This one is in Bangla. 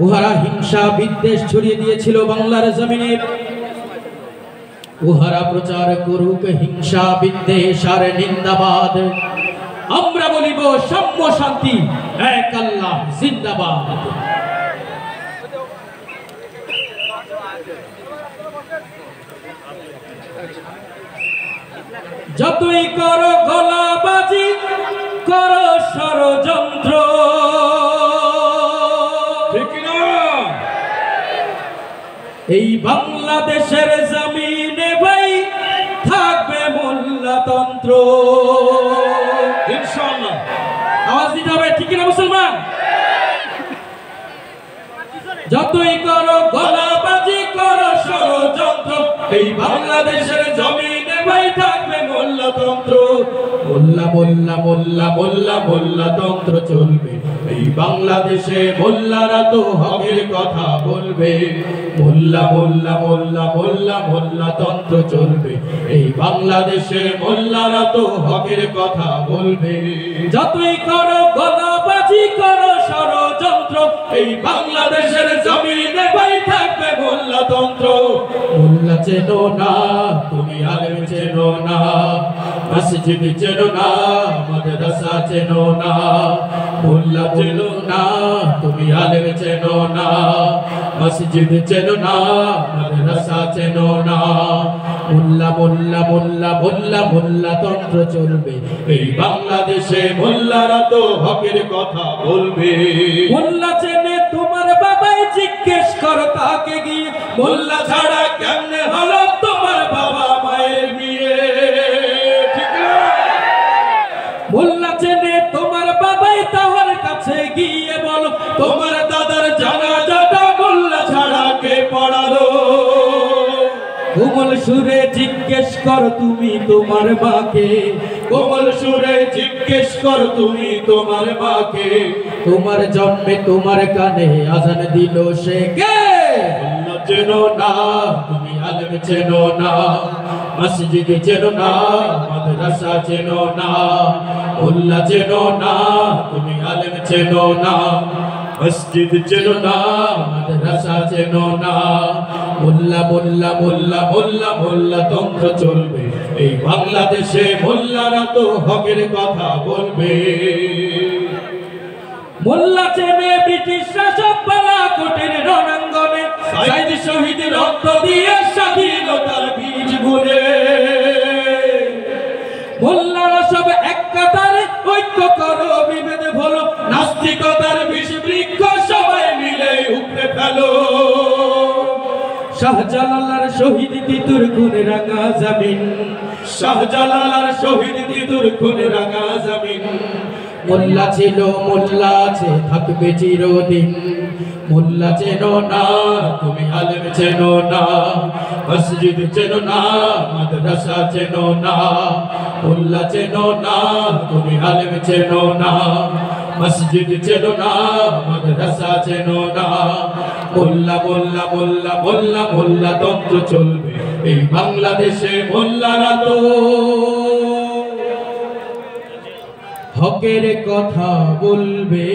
উহারা হিংসা বিদ্বেষ ছড়িয়ে দিয়েছিল বাংলার জমিনে। উহারা প্রচার করুক হিংসা বিদ্বেষ আর নিন্দাবাদ, আমরা বলিব সাম্য শান্তি, এক আল্লাহ জিন্দাবাদ। যতই করো গলাবাজি, করো ষড়যন্ত্র, ঠিক না? এই বাংলাদেশের জমিনে ভাই থাকবে মোল্লাতন্ত্র, ইনশাআল্লাহ। আওয়াজ দিতে হবে, ঠিক না মুসলমান? যতই করো গলাবাজি, করো ষড়যন্ত্র, এই বাংলাদেশের জমিনে ভাই থাকবে মোল্লাতন্ত্র। মোল্লা মোল্লা মোল্লা মোল্লা মোল্লাতন্ত্র চলবে এই বাংলাদেশে, মোল্লারা তো হকের কথা বলবে। মোল্লা মোল্লা মোল্লা মোল্লা মোল্লাতন্ত্র চলবে এই বাংলাদেশে, মোল্লারা তো হকের কথা বলবে। যতই করো গলাবাজি, করো ষড়যন্ত্র, এই বাংলাদেশের জমিনে ভাই থাকবে মোল্লাতন্ত্র। মোল্লা চেনো না তুমি, আলেম চেনো না, মসজিদ চেনো না, মাদ্রাসা চেনো না। মোল্লা চেনো না তুমি, আলেম চেনো না, মসজিদ চেনো না, মাদ্রাসা চেনো না। মোল্লা মোল্লা মোল্লা মোল্লা মোল্লাতন্ত্র চলবে এই বাংলাদেশে, মোল্লারা তো হকের কথা বলবে। মোল্লা চেনে তোমার বাবাই, জিজ্ঞেস করো তাকে গিয়ে, মোল্লা ছাড়া কেমনে হলো তোমার বাবা মায়ের বিয়ে, ঠিক না? মোল্লা চেনে তোমার বাবাই, তাহার কাছে গিয়ে বলো তোমার দাদার জানাজাটা মোল্লা ছাড়া কে পড়ালো। কোমল সুরে জিজ্ঞেস কর তুমি তোমার মাকে, কোমল সুরে জিজ্ঞেস কর তুমি তোমার মাকে, তোমার জন্মে তোমার কানে আজান দিল সে কে? মোল্লা চেনো না তুমি, আলেম চেনো না, মসজিদ চেনো না, মাদ্রাসা চেনো না। মোল্লা চেনো না তুমি, আলেম চেনো না, মসজিদ চেনো না, মাদ্রাসা চেনো না। মোল্লা মোল্লা মোল্লা মোল্লা মোল্লাতন্ত্র চলবে এই বাংলাদেশে, মোল্লারা তো হকের কথা বলবে। মোল্লা চেনে ব্রিটিশ শাসক বালাকোটের রণাঙ্গনে, শহীদ শহীদ রক্ত দিয়ে স্বাধীনতার বীজ বুনে। মোল্লারা সব এক কাতারে, ঐক্য করো বিভেদ ভুলো, নাস্তিকতার বিষ বৃক্ষ সবাই মিলে উপড়ে ফেলো। শাহজালালার শহীদ তিতুর খুনে রাঙা জমিন, শাহজালালার শহীদ তিতুর খুনে রাঙা জমিন। মোল্লা ছিল মোল্লা আছে থাকবে চিরদিন। মোল্লা চেনো না তুমি, আলেম চেনো না, মসজিদ চেনো না, মাদ্রাসা চেনো না। মোল্লা চেনো না তুমি, আলেম চেনো না, মসজিদ চেনো না, মাদ্রাসা চেনো না। মোল্লা মোল্লা মোল্লা মোল্লা মোল্লাতন্ত্র চলবে এই বাংলাদেশে, মোল্লারা তো হকের কথা বলবে।